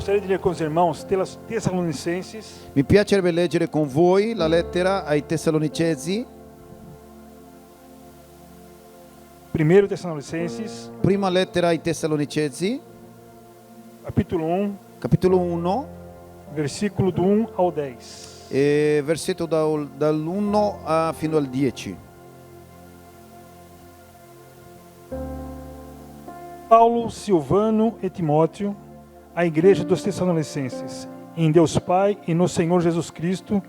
Gostaria de ler com os irmãos Tessalonicenses, Mi piacerebbe leggere con voi la lettera ai Tessalonicesi, 1 Tessalonicenses, prima lettera ai Tessalonicesi, capítulo 1, capitolo 1, versículo do 1 ao 10. e versetto dall'1 fino al 10. Paulo, Silvano e Timóteo, à igreja dos Tessalonicenses, em Deus Pai e no Senhor Jesus Cristo,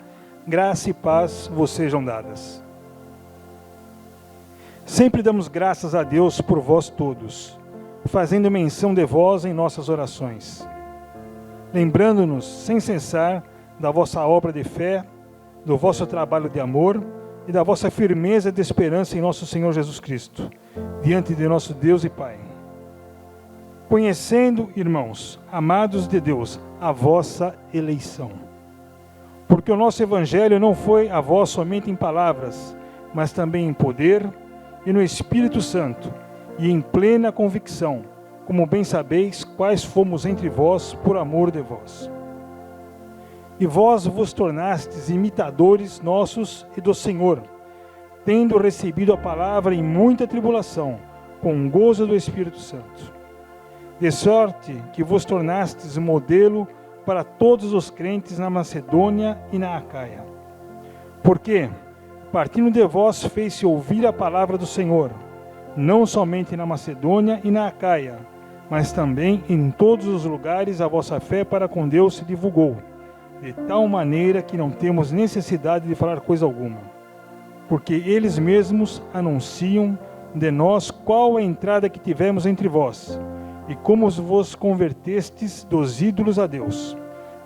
graça e paz vos sejam dadas. Sempre damos graças a Deus por vós todos, fazendo menção de vós em nossas orações, lembrando-nos sem cessar da vossa obra de fé, do vosso trabalho de amor e da vossa firmeza de esperança em nosso Senhor Jesus Cristo, diante de nosso Deus e Pai. Conhecendo, irmãos, amados de Deus, a vossa eleição. Porque o nosso evangelho não foi a vós somente em palavras, mas também em poder e no Espírito Santo, e em plena convicção, como bem sabeis, quais fomos entre vós por amor de vós. E vós vos tornastes imitadores nossos e do Senhor, tendo recebido a palavra em muita tribulação, com gozo do Espírito Santo. De sorte que vos tornastes modelo para todos os crentes na Macedônia e na Acaia. Porque, partindo de vós, fez-se ouvir a palavra do Senhor, não somente na Macedônia e na Acaia, mas também em todos os lugares a vossa fé para com Deus se divulgou, de tal maneira que não temos necessidade de falar coisa alguma, porque eles mesmos anunciam de nós qual a entrada que tivemos entre vós, e como vos convertestes dos ídolos a Deus,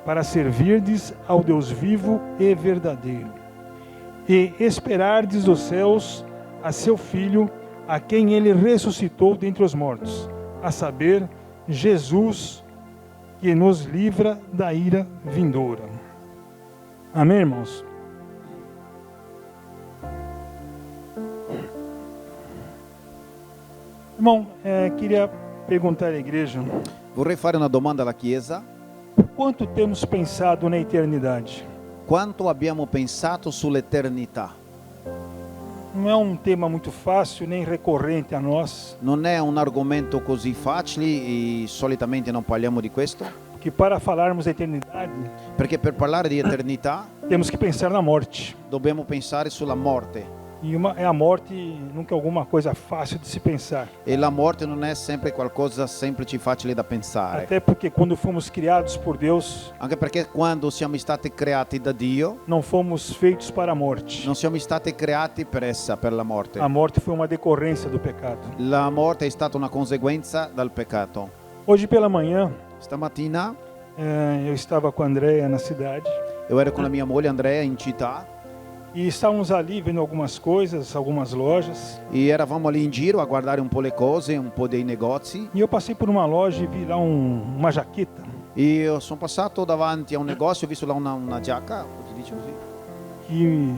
para servirdes ao Deus vivo e verdadeiro, e esperardes dos céus a seu Filho, a quem ele ressuscitou dentre os mortos, a saber, Jesus, que nos livra da ira vindoura. Amém, irmãos? Irmão, queria perguntar à igreja, Vorrei fare una domanda alla Chiesa. quanto temos pensado na eternidade? Quanto abbiamo pensato sull'eternità? Não é um tema muito fácil nem recorrente a nós, Non è un argomento così facile e solitamente non parliamo di questo, porque para falarmos da eternidade, perché per parlare di eternità temos que pensar na morte. dobbiamo pensare sulla morte. E a morte nunca é alguma coisa fácil de se pensar. E la morte non è sempre qualcosa semplice e facile da pensare. Até porque quando fomos criados por Deus, Anche perché quando siamo stati creati da Dio, não fomos feitos para a morte. non siamo stati creati per essa, per la morte. A morte foi uma decorrência do pecado. La morte è stata una conseguenza dal peccato. Hoje pela manhã, Stamattina eu estava com a Andréia na cidade io ero con la mia moglie Andrea in città e estávamos ali vendo algumas coisas, algumas lojas. e eravamo lì in giro a guardare un po' le cose, un po' dei negozi, E eu passei por uma loja e vi lá uma jaqueta e io sono passato davanti a un negozio, ho visto là una giacca, si dice così, que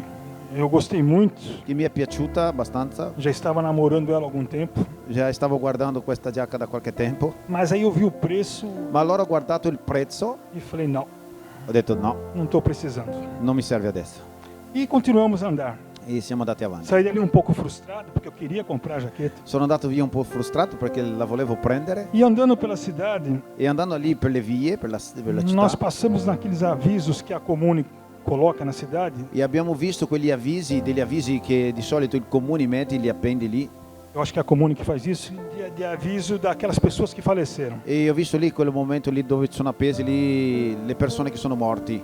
eu gostei muito. che mi è piaciuta abbastanza. Já estava namorando ela há algum tempo, Già stavo guardando questa giacca da qualche tempo, mas aí eu vi o preço ma allora ho guardato il prezzo, e falei, não, ho detto no, não estou precisando. non mi serve adesso. E continuamos a andar. E siamo andati avanti. Saí dali um pouco frustrado, porque eu queria comprar a jaqueta. Sono andato via un po' frustrato perché la volevo prendere, E andando pela cidade, e andando lì per le vie, per la nós città, passamos naqueles avisos que a Comune coloca na cidade. e abbiamo visto quegli avvisi, degli avvisi che di solito il comune mette, li appendi lì, Eu acho que é a Comune que faz isso, de aviso daquelas pessoas que faleceram. e ho visto lì quel momento lì dove sono appesi lì le persone che sono morti.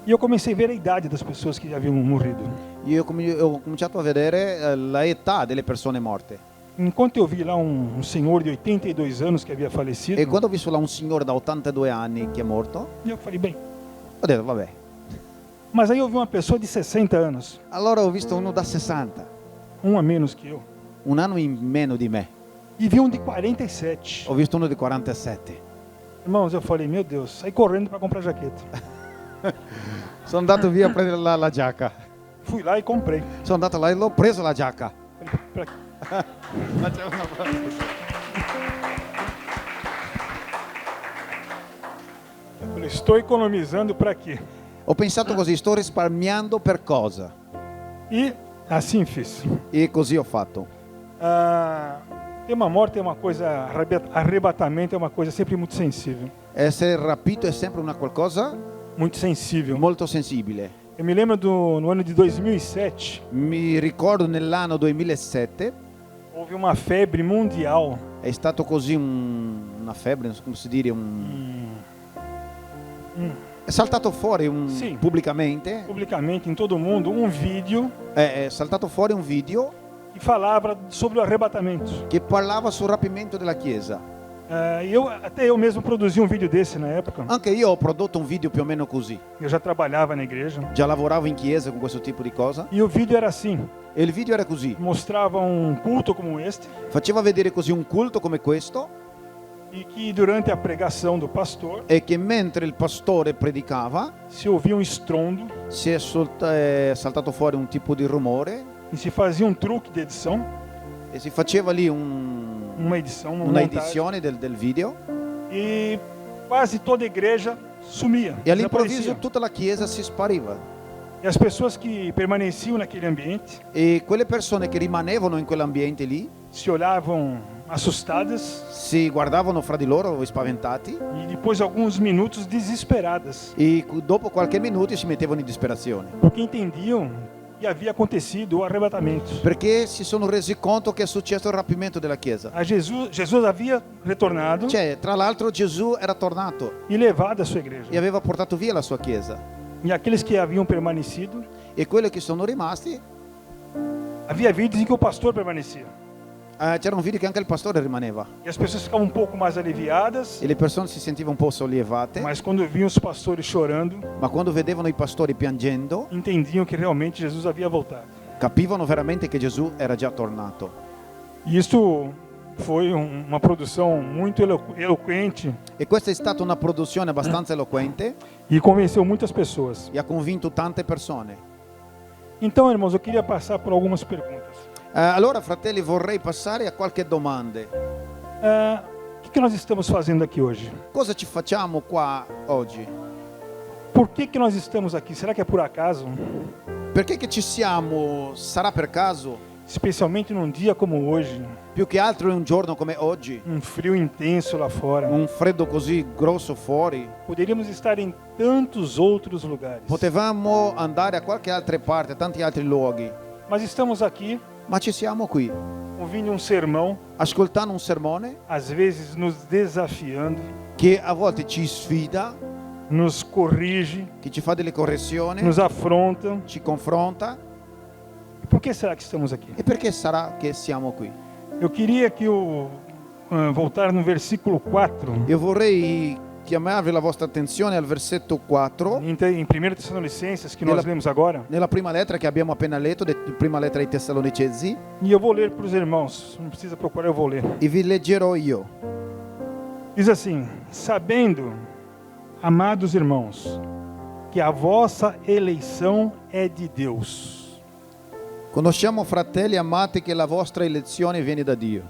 E eu comecei a ver a idade das pessoas que já haviam morrido. Io ho cominciato a vedere la età delle persone morte, Enquanto eu vi lá um senhor de 82 anos que havia falecido, e quando ho visto là un signore da 82 anni che è morto, eu falei, bem, ho detto vabbè. mas aí eu vi uma pessoa de 60 anos, Allora ho visto uno da 60, um a menos que eu, un anno in meno di me, e vi um de 47. ho visto uno di 47. Irmãos, eu falei, meu Deus, saí correndo para comprar jaqueta. Sono andato via a prendere la giacca. Fui lá e comprei. Sono andato là e l'ho preso la giacca. Falei, Falei, estou economizando para quê? Ho pensato così, sto risparmiando per cosa? E assim fiz. E così ho fatto. Ter uma morte é uma coisa, arrebatamento é uma coisa sempre muito sensível. Essere rapito è sempre una qualcosa Muito sensível. molto sensibile. Eu me lembro no ano de 2007, Mi ricordo nell'anno 2007 houve uma febre mundial. è stato così una febbre, non so come si dire, è saltato fuori Sì. pubblicamente, Publicamente em todo mundo, um vídeo è saltato fuori un video que falava sobre o arrebatamento. che parlava sul rapimento della Chiesa. Até eu mesmo produzi um vídeo desse na época. Anche io ho prodotto un video più o meno così. Eu já trabalhava na igreja. Già lavoravo in chiesa con questo tipo di cosa. E o vídeo era assim, E il video era così. mostrava um culto como este, Faceva vedere così un culto come questo e que durante a pregação do pastor e che mentre il pastore predicava se ouvia um estrondo si è saltato fuori un tipo di rumore e se fazia um truque de edição, e si faceva lì uma edição, uma una montagem, edizione del video e quase toda a igreja sumia, e all'improvviso desaparecia. tutta la chiesa si spariva E as pessoas que permaneciam naquele ambiente e quelle persone che rimanevano in quell'ambiente lì se olhavam assustadas si guardavano fra di loro spaventati e depois de alguns minutos desesperadas, e dopo qualche minuto si mettevano in disperazione porque entendiam que havia acontecido o arrebatamento. perché si sono resi conto che è successo il rapimento della chiesa. Jesus havia retornado Cioè, tra l'altro Gesù era tornato e levado a sua igreja. e aveva portato via la sua chiesa E aqueles que haviam permanecido, e quelli che sono rimasti, havia vídeos em que o pastor permanecia. c'era un video che anche il pastore rimaneva E as pessoas ficavam um pouco mais aliviadas, e le persone si sentivano un po' sollevate, mas quando viam os pastores chorando, ma quando vedevano i pastori piangendo entendiam que realmente Jesus havia voltado. capivano veramente che Gesù era già tornato. E isso foi uma produção muito eloquente E questa è stata una produzione abbastanza eloquente e convenceu muitas pessoas. e ha convinto tante persone. Então, irmãos, eu queria passar por algumas perguntas. Allora, fratelli, vorrei passare a qualche domanda. O que nós estamos fazendo aqui hoje? Cosa ci facciamo qua oggi? Por que nós estamos aqui? Será que é por acaso? Perché che ci siamo? Sarà per caso? Especialmente num dia como hoje, Più che altro in un giorno come oggi, um frio intenso lá fora. un freddo così grosso fuori, Poderíamos estar em tantos outros lugares. potevamo andare a qualche altra parte, a tanti altri luoghi, Mas estamos aqui ma ci siamo qui, ouvindo um sermão, ascoltando un sermone às vezes nos desafiando, che a volte ci sfida, nos corrige, che ci fa delle correzioni, nos afronta. ci confronta. E por que será que estamos aqui? E perché sarà che siamo qui? Eu queria que voltar no versículo 4, Io vorrei chiamarvi la vostra attenzione al versetto 4, em 1 Tessalonicenses, que nós Nella- lemos agora. nella prima lettera che abbiamo appena letto, prima lettera ai Tessalonicesi, E eu vou ler para os irmãos, não precisa procurar, eu vou ler. e vi leggerò io. Diz assim: sabendo, amados irmãos, que a vossa eleição é de Deus. Conosciamo, fratelli amati, che la vostra elezione viene da Dio.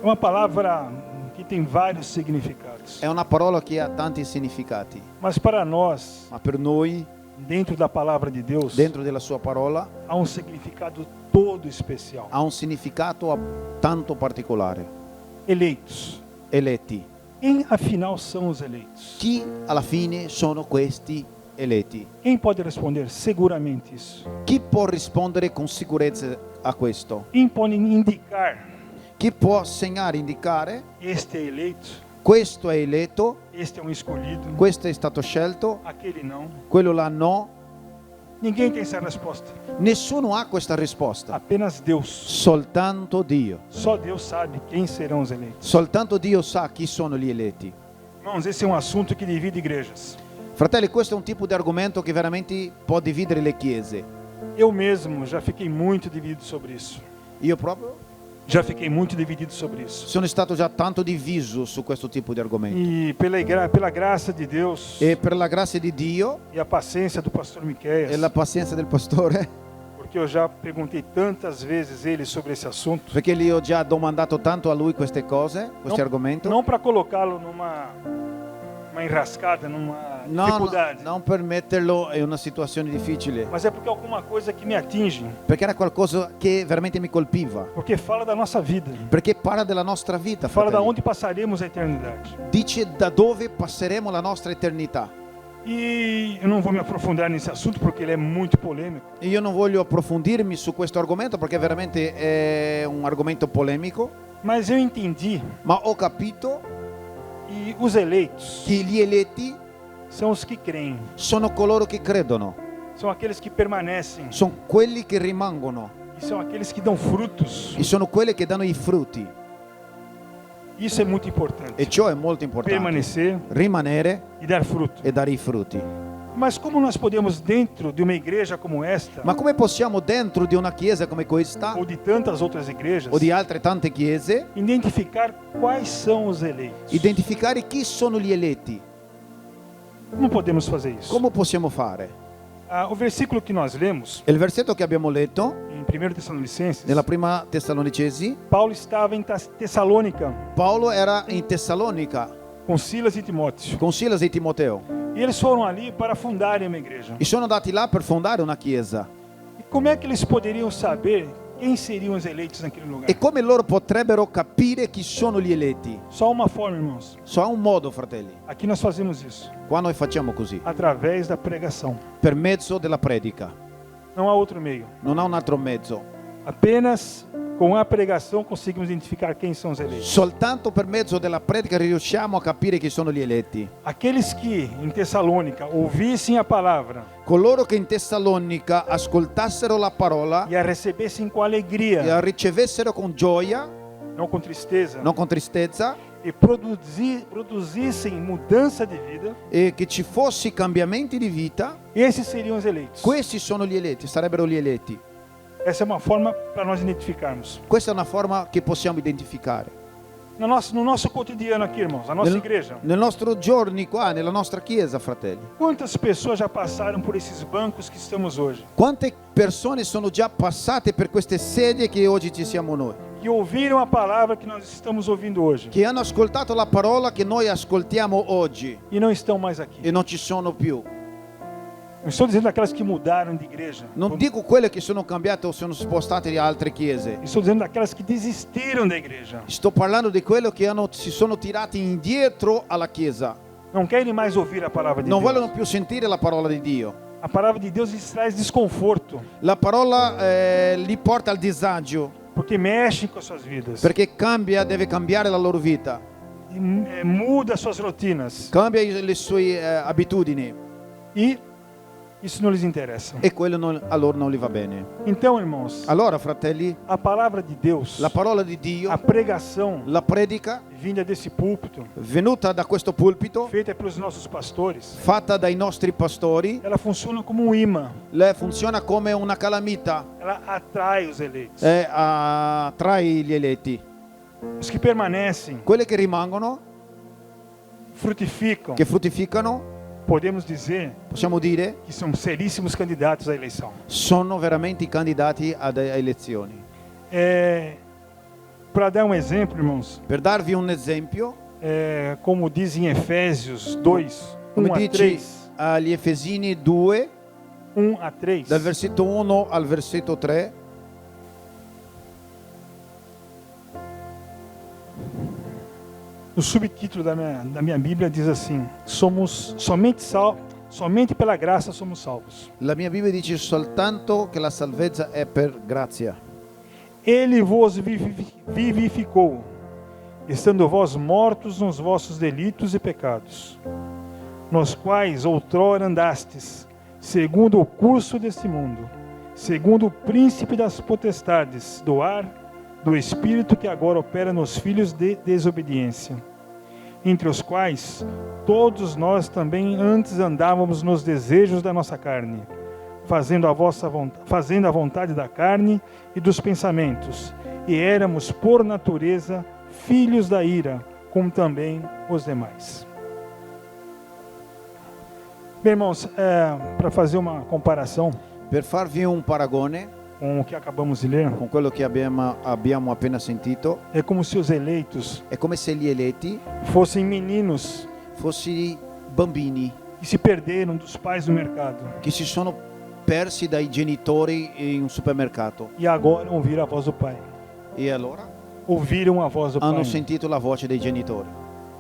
É uma palavra que tem vários significados. È una parola che ha tanti significati, Mas para nós, ma per noi, dentro da palavra de Deus, dentro della sua parola, há um significado todo especial. ha un significato tanto particolare. Eleitos. Eletti. Quem afinal são os eleitos? Chi alla fine sono questi eletti? Quem pode responder seguramente isso? Chi può rispondere con sicurezza a questo? Quem pode indicar Chi può segnare, indicare? este é eleito, Questo è eletto, este é um escolhido, questo è stato scelto, aquele não? quello là no. Ninguém tem essa resposta. Nessuno ha questa risposta, Apenas Deus. soltanto Dio. Só Deus sabe quem serão os eleitos. Soltanto Dio sa chi sono gli eletti. Irmãos, esse é um assunto que divide igrejas. Fratelli, questo è un tipo di argomento che veramente può dividere le chiese. Eu mesmo já fiquei muito dividido sobre isso. Io proprio Já fiquei muito dividido sobre isso. sono stato già tanto diviso su questo tipo di argomento. E pela graça de Deus E per la grazia di Dio e a paciência do pastor Miqueias, e la pazienza del pastore, porque eu já perguntei tantas vezes ele sobre esse assunto, perché gli ho già domandato tanto a lui queste cose, questi argomenti, não para colocá-lo uma enrascada, numa No, dificuldade. non per metterlo in una situazione difficile, Mas é porque é alguma coisa que me atinge, perché era qualcosa che veramente mi colpiva. porque fala da nossa vida, Perché parla della nostra vita, fala da fratelli. onde passaremos a eternidade. Dice da dove passeremo la nostra eternità. E eu não vou me aprofundar nesse assunto porque ele é muito polêmico, E io non voglio approfondirmi su questo argomento perché veramente è un argomento polemico, mas eu entendi ma ho capito e os eleitos che gli eletti são os que creem, sono coloro che credono, são aqueles que permanecem sono quelli che rimangono e são aqueles que dão frutos. e sono quelli che danno i frutti. Isso é muito E importante, ciò è molto importante. permanecer Rimanere e dar fruto. e dare i frutti. Mas como nós podemos, dentro de uma igreja como esta, Ma come possiamo dentro di una chiesa come questa ou de tantas outras igrejas, o di altre tante chiese identificar quais são os eleitos? identificare chi sono gli eletti? Como podemos fazer isso? Come possiamo fare? O versículo que nós lemos, Il versetto che abbiamo letto em 1 Tessalonicenses, nella prima Tessalonicesi, Paulo estava em Tessalônica Paolo era in Tessalonica com Silas e Timóteo. con Silas e Timoteo E eles foram ali para fundarem uma igreja. e sono andati là per fondare una chiesa. E como é que eles poderiam saber quem seriam os eleitos naquele lugar? E come loro potrebbero capire chi sono gli eletti? Só uma forma, irmãos. So ha un modo, fratelli. Aqui nós fazemos isso, Qua noi facciamo così, através da pregação. per mezzo della predica. Não há outro meio. Non ha un altro mezzo. Apenas com a pregação conseguimos identificar quem são os eleitos. Soltanto per mezzo della predica riusciamo a capire chi sono gli eletti. Aqueles que em Tessalônica ouvissem a palavra Coloro che in Tessalonica ascoltassero la parola e a recebessem com e alegria, la ricevessero con gioia, não com tristeza, non con tristezza, e produzissem mudança de vida, e che ci fossi cambiamenti di vita, esses seriam os eleitos. questi sono gli eletti, sarebbero gli eletti. Essa é uma forma para nós identificarmos. Questa è una forma che possiamo identificare. No nosso cotidiano aqui, irmãos, a nossa Nel, igreja. nel nostro giorni qua, nella nostra chiesa, fratelli. Quantas pessoas já passaram por esses bancos que estamos hoje? Quante persone sono già passate per queste sedie che oggi ci siamo noi? Que ouviram a palavra que nós estamos ouvindo hoje Che hanno ascoltato la parola che noi ascoltiamo oggi e não estão mais aqui. e non ci sono più. Não estou dizendo daquelas que mudaram de igreja. Non dico quelle che sono cambiate o sono spostate di altre chiese. Estou dizendo daquelas que desistiram da igreja. Sto parlando di quello che si sono tirati indietro alla chiesa. Não querem mais ouvir a palavra de Non Deus. vogliono più sentire la parola di Dio. A palavra de Deus lhes traz desconforto, La parola li porta al disagio porque mexe com as suas vidas. perché deve cambiare la loro vita, E, muda suas rotinas. cambia le sue abitudini E isso não lhes interessa. e quello a loro non gli va bene. Então, irmãos, Allora, fratelli, a palavra de Deus, la parola di Dio, a pregação la predica vinda desse púlpito, venuta da questo pulpito, feita pelos nossos pastores, fatta dai nostri pastori, ela funciona como um imã. funziona come una calamita, Ela atrai os eleitos. attrae gli eletti. Os que permanecem, Quelli che rimangono, frutificam. che fruttificano, Podemos dizer possiamo dire, que são seríssimos candidatos à eleição. sono veramente i candidati ad elezioni. Para dar um exemplo, irmãos, Per darvi un esempio, como diz em Efésios 2, come 1 a dice 3, agli Efesini 2, 1 a 3, dal versetto 1 al versetto 3, o subtítulo da minha Bíblia diz assim: somos somente pela graça somos salvos. la mia Bibbia dice soltanto che la salvezza è per grazia. Ele vos vivificou, estando vós mortos nos vossos delitos e pecados, nos quais outrora andastes, segundo o curso deste mundo, segundo o príncipe das potestades do ar, do espírito que agora opera nos filhos de desobediência, entre os quais todos nós também antes andávamos nos desejos da nossa carne, fazendo a vontade da carne e dos pensamentos, e éramos por natureza filhos da ira, como também os demais. Bem, irmãos, para fazer uma comparação Per farvi un paragone com o que acabamos de ler, con quello che abbiamo appena sentito, é como se os eleitos è come se gli eletti fossem meninos bambini que se perderam dos pais no mercado che si sono persi dai genitori in un supermercato e agora ouviram a voz do Pai. e allora Ouviram a voz do hanno Pai. sentito la voce dei genitori.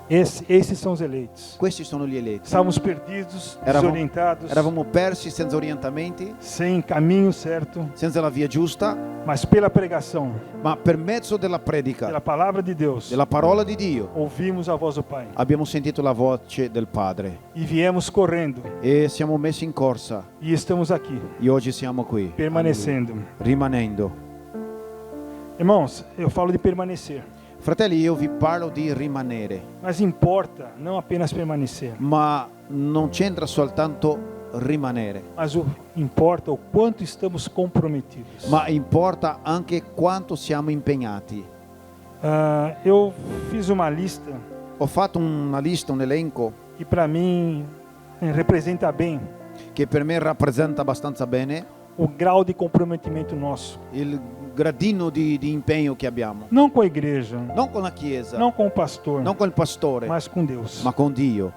Esses são os eleitos. Questi sono gli eletti. Estávamos perdidos, Eravamo- desorientados, Eravamo persi senza orientamenti, sem caminho certo, senza la via giusta, mas pela pregação, ma per mezzo della predica, pela palavra de Deus, della parola di Dio, ouvimos a voz do Pai abbiamo sentito la voce del Padre e viemos correndo e siamo messi in corsa e estamos aqui, e oggi siamo qui, permanecendo. rimanendo. Irmãos, eu falo de permanecer, Fratelli, io vi parlo di rimanere, mas importa não apenas permanecer, ma non c'entra soltanto rimanere, mas importa o quanto estamos comprometidos. ma importa anche quanto siamo impegnati. Eu fiz uma lista Ho fatto una lista, un elenco que para mim representa bem che per me rappresenta abbastanza bene o grau de comprometimento nosso, il gradino di impegno che abbiamo, não com a igreja, non con la Chiesa, não com o pastor, non con il pastore, mas com Deus, ma con Dio,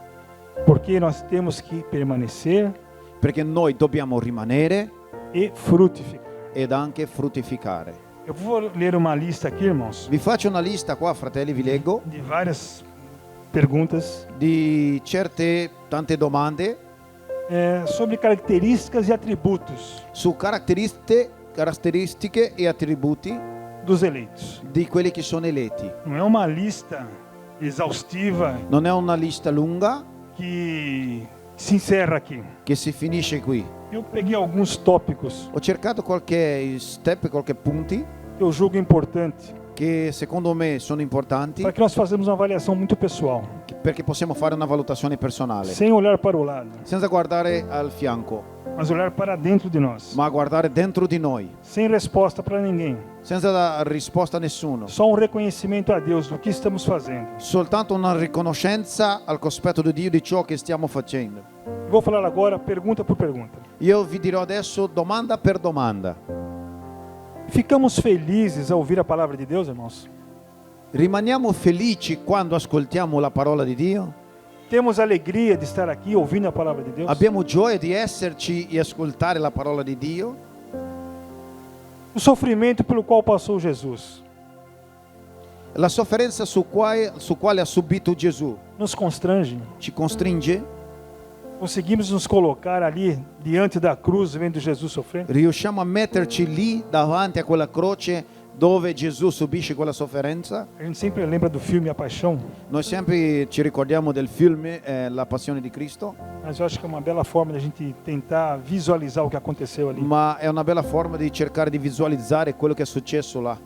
porque nós temos que permanecer perché noi dobbiamo rimanere e frutificar. ed anche fruttificare. Eu vou ler uma lista aqui, irmãos, Vi faccio una lista qua, fratelli, vi leggo, de várias perguntas di tante domande sobre características e atributos su caratteristiche e attributi dos eleitos. di quelli che sono eletti. Não é uma lista exaustiva Non è una lista lunga que se encerra aqui. che si finisce qui. Eu peguei alguns tópicos Ho cercato qualche step, qualche punti que eu julgo importante che secondo me sono importanti para que nós façamos uma avaliação muito pessoal, perché possiamo fare una valutazione personale, sem olhar para o lado, senza guardare al fianco, mas olhar para dentro de nós, ma guardare dentro di noi, sem resposta para ninguém, senza dare risposta a nessuno, só um reconhecimento a Deus do que estamos fazendo. soltanto una riconoscenza al cospetto di Dio di ciò che stiamo facendo. Vou falar agora pergunta por pergunta. Io vi dirò adesso domanda per domanda. Ficamos felizes ao ouvir a palavra de Deus, irmãos? Rimaniamo felici quando ascoltiamo la parola di Dio? Temos alegria de estar aqui ouvindo a palavra de Deus? Abbiamo gioia di esserci e ascoltare la parola di Dio? O sofrimento pelo qual passou Jesus La sofferenza su quale ha subito Gesù nos constrange? ci costringe? Conseguimos nos colocar ali diante da cruz vendo Jesus sofrer? Riusciamo a metterci lì davanti a quella croce dove Gesù subisce quella sofferenza? A gente sempre lembra do filme A Paixão, Noi sempre ci ricordiamo del film La Passione di Cristo, mas eu acho que é uma bela forma de a gente tentar visualizar o que aconteceu ali. ma è una bella forma di cercare di visualizzare quello che è successo là.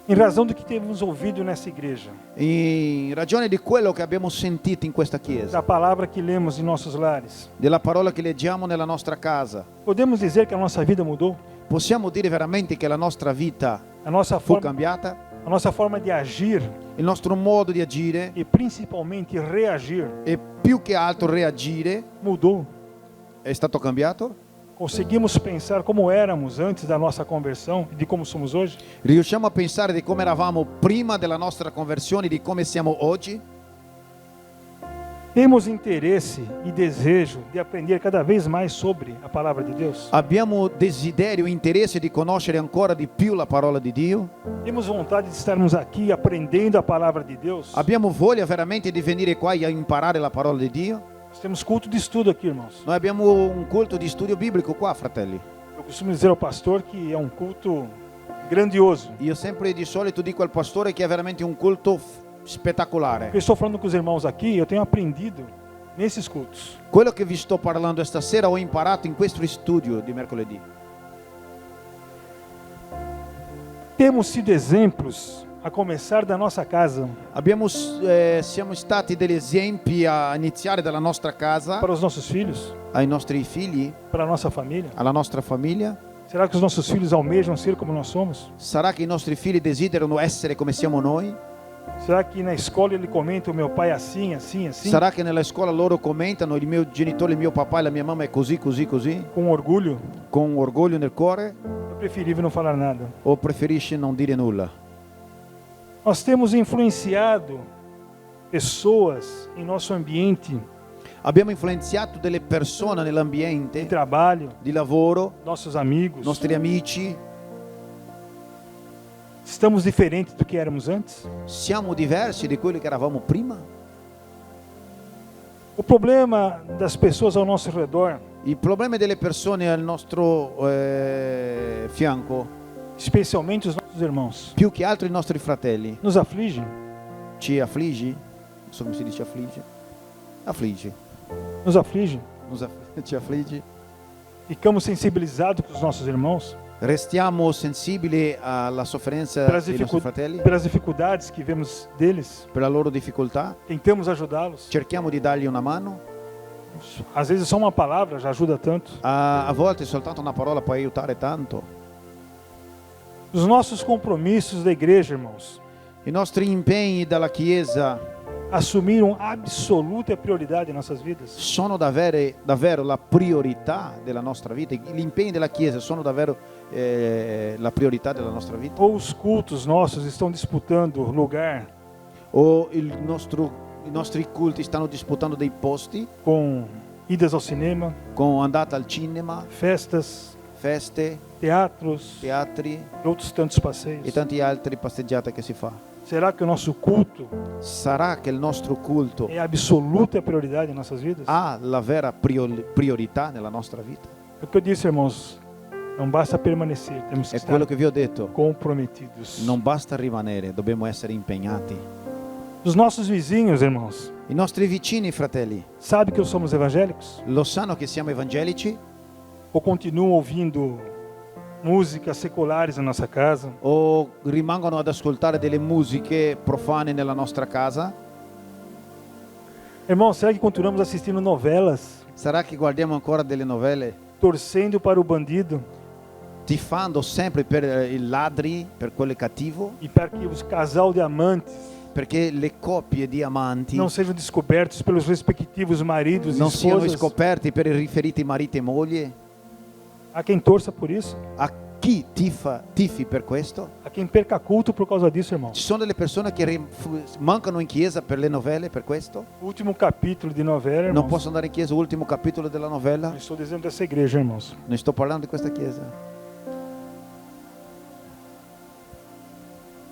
Em razão do que temos ouvido nessa igreja, In ragione di quello che abbiamo sentito in questa chiesa, da palavra que lemos em nossos lares, della parola che leggiamo nella nostra casa, podemos dizer que a nossa vida mudou? possiamo dire veramente che la nostra vita A nossa fu forma, cambiata? a nossa forma de agir Il nostro modo di agire e principalmente reagir e più che altro reagire mudou? è stato cambiato? Conseguimos pensar como éramos antes da nossa conversão e de como somos hoje? Riusciamo a pensare di come eravamo prima della nostra conversione, di come siamo oggi? Temos interesse e desejo de aprender cada vez mais sobre a palavra de Deus? Abbiamo desiderio e interesse di conoscere ancora di più la parola di Dio? Temos vontade de estarmos aqui aprendendo a palavra de Deus? Abbiamo voglia veramente di venire qua a imparare la parola di Dio? Nós temos culto de estudo aqui, irmãos. Noi abbiamo un culto di studio biblico qua, fratelli. Eu costumo dizer ao pastor que é um culto grandioso. Io sempre di solito dico al pastore che è veramente un culto spettacolare. Eu estou falando com os irmãos aqui, eu tenho aprendido nesses cultos. Quello che vi sto parlando stasera ho imparato in questo studio di mercoledì. Temos sido exemplos a começar da nossa casa Siamo stati degli esempi a iniziare dalla nostra casa, para os nossos filhos, ai nostri figli, para a nossa família. alla nostra famiglia. Será que os nossos filhos almejam ser como nós somos? Sarà che i nostri figli desiderano essere come siamo noi? Será que na escola ele comenta o meu pai é assim, assim, assim? Sarà che nella scuola loro commentano il mio genitore, il mio papà e la mia mamma è così, così, così? Com orgulho? Con orgoglio nel cuore? É preferível não falar nada. O preferisce non dire nulla? Nós temos influenciado pessoas em nosso ambiente Abbiamo influenzato delle persone de nell'ambiente trabalho, di lavoro, nossos amigos. nostri amici. Estamos diferentes do que éramos antes? Siamo diversi di quelli che eravamo prima. O problema das pessoas ao nosso redor, Il problema delle persone al nostro fianco, especialmente os nossos irmãos, più che altro i nostri fratelli, nos aflige. ci affligge. Non so come si dice affligge. Affligge. Nos aflige. Ci affligge. Ficamos sensibilizados com os nossos irmãos Restiamo sensibili alla sofferenza pelas, dei nostri fratelli, pelas dificuldades que vemos deles. per la loro difficoltà. Tentamos ajudá-los. Cerchiamo di dargli una mano. Às vezes só uma palavra já ajuda tanto. A volte soltanto una parola può aiutare tanto. Os nossos compromissos da igreja, irmãos, I nostri impegni dalla Chiesa assumiram absoluta prioridade em nossas vidas. sono davvero la priorità della nostra vita. Gli impegni della Chiesa sono davvero la priorità della nostra vita. Ou os cultos nossos estão disputando lugar O i nostri culti stanno disputando dei posti com idas ao cinema, con andata al cinema, festas, feste, teatros teatri e outros tantos passeios. e tanti altri passeggiate che si fa. Será que o nosso culto Sarà che il nostro culto é absoluta prioridade em nossas vidas? ha la vera priorità nella nostra vita? É o que eu disse, irmãos, não basta permanecer, temos que È estar quello che vi ho detto. comprometidos. Non basta rimanere, dobbiamo essere impegnati. Os nossos vizinhos, irmãos, I nostri vicini, fratelli, sabem que somos evangélicos? lo sanno che siamo evangelici Ou continuam ouvindo músicas seculares na nossa casa? o rimangono ad ascoltare delle musiche profane nella nostra casa? Irmãos, será que continuamos assistindo novelas, Sarà che guardiamo ancora delle novelle, torcendo para o bandido tifando sempre per i ladri, per quello cattivo, e para que os casal de amantes perché le coppie di amanti não sejam descobertos pelos respectivos maridos e non siano esposas? scoperti per i riferiti mariti e moglie? Há quem torça por isso, A chi tifi per questo? há quem perca culto por causa disso, irmão. Ci sono delle persone che mancano in chiesa per le novelle per questo? O último capítulo de novela, Non irmãos. posso andare in chiesa, ultimo capitolo della novella? Eu estou dizendo dessa igreja, irmãos. Ne sto parlando di questa chiesa.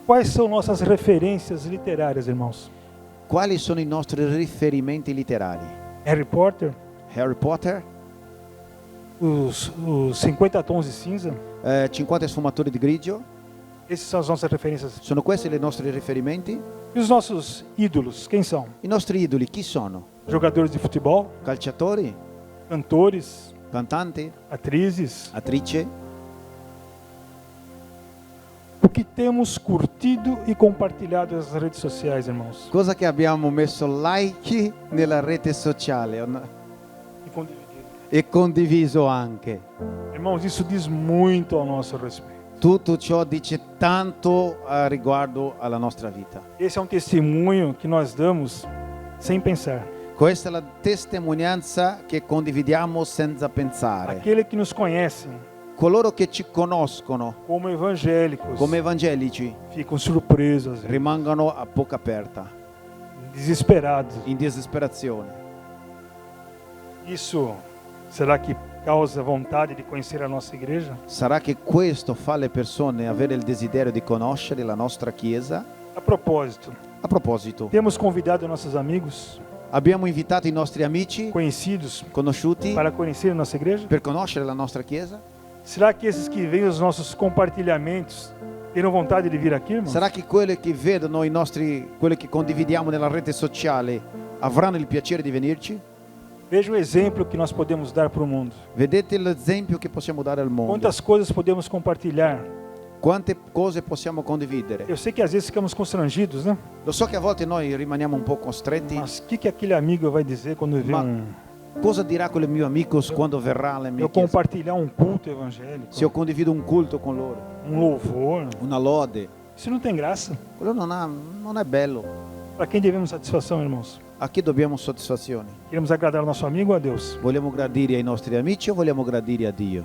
Quais são nossas referências literárias, irmãos? Quali sono i nostri riferimenti letterari? Harry Potter, Harry Potter, os 50 tons de cinza. 50 sfumature di grigio, Essas são as nossas referências. sono questi i nostri riferimenti? E os nossos ídolos, quem são? I nostri idoli chi sono? Jogadores de futebol, Calciatori, cantores, cantanti, atrizes. attrici? O que temos curtido e compartilhado nas redes sociais, irmãos? Cosa che abbiamo messo like nella rete sociale E condividido. e condiviso anche. Irmãos, isso diz muito ao nosso respeito. Tutto ciò dice tanto riguardo alla nostra vita. Esse é um testemunho que nós damos sem pensar. Questa è la testimonianza che condividiamo senza pensare. Aquele que nos conhece Coloro che ci conoscono como evangélicos come evangelici ficam surpresos, às vezes, rimangono a bocca aperta, desesperados. in disperazione. Isso será que causa vontade de conhecer a nossa igreja? Sarà che questo fa alle persone avere il desiderio di conoscere la nostra Chiesa? A propósito, A proposito, temos convidado nossos amigos, abbiamo invitato i nostri amici conhecidos, conosciuti para conhecer a nossa igreja? per conoscere la nostra Chiesa? Será que esses que veem os nossos compartilhamentos terão vontade de vir aqui, irmãos? Sarà che quelli che vedono quelli che condividiamo nella rete sociale avranno il piacere di venirci? Veja o exemplo que nós podemos dar para o mundo. Vedete l'esempio che possiamo dare al mondo? Quantas coisas podemos compartilhar? Quante cose possiamo condividere? Eu sei que às vezes ficamos constrangidos, né? Lo so che a volte noi rimaniamo un po' costretti. Mas o que aquele amigo vai dizer quando vê Cosa dirà quel mio amico quando verrà alla mia eu chiesa? compartilhar culto evangélico, Se io condivido un culto con loro, louvor? una lode, Isso não tem graça. quello non è bello. Para quem devemos satisfação, irmãos? A chi dobbiamo soddisfazione? Queremos agradar ao nosso amigo ou a Deus? Vogliamo gradire ai nostri amici o vogliamo gradire a Dio?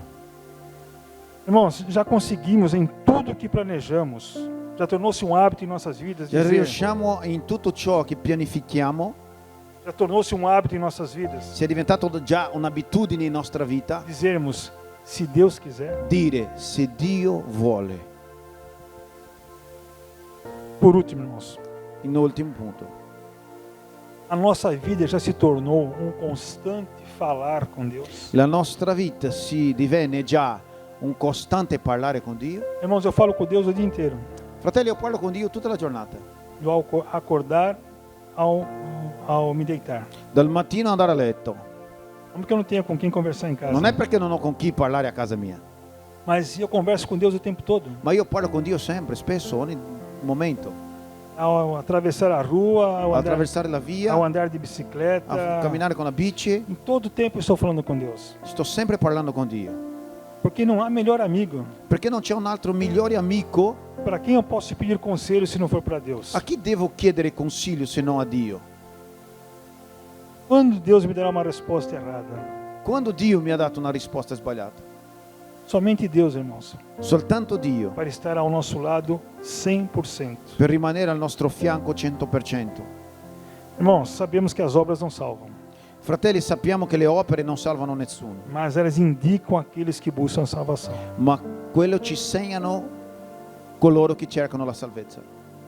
Irmãos, já conseguimos em tudo que planejamos Já tornou-se um hábito em nossas vidas Já dizer, riusciamo in tutto ciò che pianifichiamo, já tornou-se um hábito em nossas vidas se è diventato già un'abitudine in nostra vita, dizermos, se Deus quiser. dire se Dio vuole. Por último, irmãos, In ultimo punto, a nossa vida já se tornou um constante falar com Deus. la nostra vita si divenne già un costante parlare con Dio. Irmãos, eu falo com Deus o dia inteiro. Fratelli, io parlo con Dio tutta la giornata, Do acordar ao me deitar. dal mattino andare a letto. Não porque eu não tenho com quem conversar em casa. Non è perché non ho con chi parlare a casa mia, Mas eu converso com Deus o tempo todo. ma io parlo con Dio sempre, spesso, ogni momento. Ao atravessar a rua, A attraversare la via, ao andar de bicicleta. a camminare con la bici, Em todo tempo eu estou falando com Deus. sto sempre parlando con Dio. Porque não há melhor amigo. Perché non c'è un altro migliore amico. Para quem eu posso pedir conselho se não for para Deus? A chi devo chiedere consiglio se non a Dio? Quando Deus me dará uma resposta errada? Quando Dio mi ha dato una risposta sbagliata? Somente Deus, irmãos, Soltanto Dio, para estar ao nosso lado 100%. per rimanere al nostro fianco 100%. Irmãos, sabemos que as obras não salvam, Fratelli, sappiamo che le opere non salvano nessuno, mas elas indicam aqueles que buscam a salvação. ma quello ci segnano coloro che cercano la salvezza.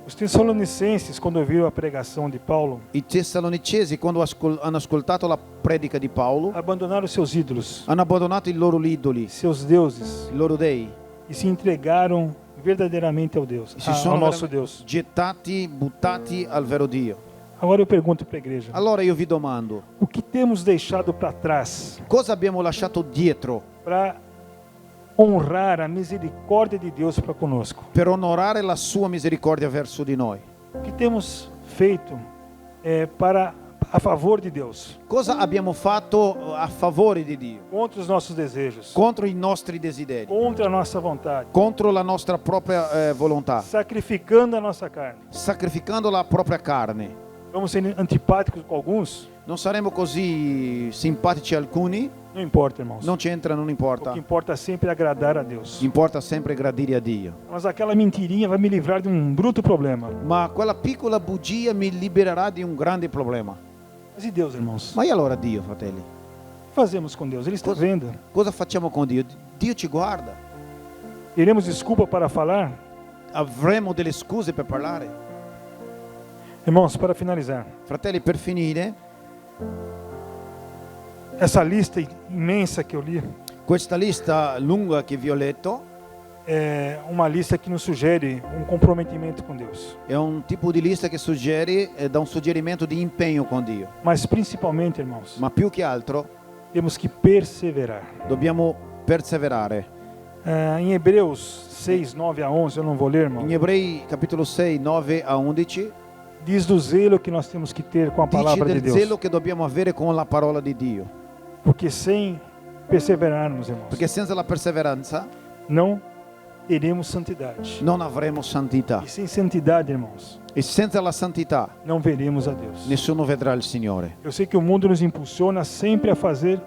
Os Tessalonicenses, quando ouviram a pregação de Paulo, I Tessalonicesi, quando hanno ascoltato la predica di Paolo, abandonaram seus ídolos, hanno abbandonato i loro idoli, seus deuses, i loro dei, e se entregaram verdadeiramente ao Deus, si ao sono nosso veramente Deus. gettati, buttati al vero Dio. Agora eu pergunto para a igreja: Allora io vi domando, o que temos deixado para trás cosa abbiamo lasciato dietro para honrar a misericórdia de Deus para conosco? per onorare la sua misericordia verso di noi? O que temos feito a favor de Deus, Cosa abbiamo fatto a favore di Dio, contra os nossos desejos, contro i nostri desideri, contra a nossa vontade, contro la nostra propria volontà, sacrificando a nossa carne? sacrificando la propria carne? Vamos ser antipáticos com alguns? Non saremo così simpatici alcuni? Não importa, irmãos. Non c'entra, non O importa. que importa sempre é agradar a Deus. Importa sempre gradire a Dio. Mas aquela mentirinha vai me livrar de um bruto problema. Ma quella piccola bugia mi libererà di un grande problema. Mas e Deus, irmãos? Ma e allora Dio, fratelli? O que fazemos com Deus? Ele está vendo. Cosa facciamo con Dio? Dio ci guarda. Teremos desculpa para falar? Avremo delle scuse per parlare? Irmãos, para finalizar, Fratelli, per finire, essa lista imensa que eu li questa lista lunga che vi ho letto é uma lista que nos sugere um comprometimento com Deus. è un tipo di lista che dà un suggerimento di impegno con Dio. Mas principalmente, irmãos, Ma più che altro temos que perseverar. dobbiamo perseverare. Em Hebreus 6, 9 a 11, eu não vou ler, irmão. In Ebrei capitolo 6, 9 a 11 Diz do zelo que nós temos que ter com a dice palavra de del Deus. zelo che dobbiamo avere con la parola di Dio. Porque sem perseverarmos, irmãos, Perché senza la perseveranza não teremos santidade. non avremo santità. E sem santidade, irmãos, E senza la santità não veremos a Deus. nessuno vedrà il Signore. Eu sei que o mundo nos impulsiona sempre a fazer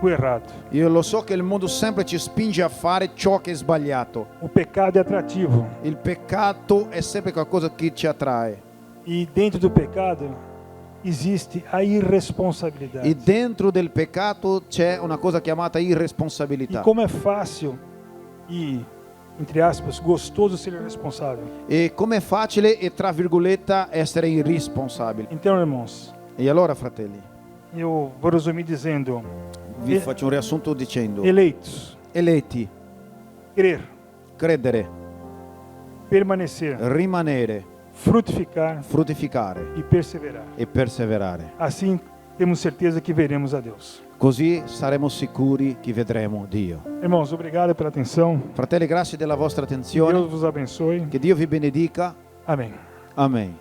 o errado. Io lo so che il mondo sempre ci spinge a fare ciò che è sbagliato. O pecado é atrativo. Il peccato è sempre qualcosa che ci attrae. E dentro do pecado existe a irresponsabilidade. E dentro del peccato c'è una cosa chiamata E irresponsabilità. como é fácil e, entre aspas, gostoso ser irresponsável. E com'è facile e tra virgolette essere irresponsabili. Então, irmãos, E allora, fratelli, eu vou resumir dizendo: vi faccio un riassunto dicendo: eleitos, eletti, crer, credere, permanecer, rimanere, frutificar fruttificare e perseverar. e perseverare. Assim, temos certeza que veremos a Deus. Così saremo sicuri che vedremo Dio. Irmãos, obrigado pela atenção. Fratelli, grazie della vostra Que attenzione. Deus vos abençoe. Che Dio vi benedica. Amém. Amen.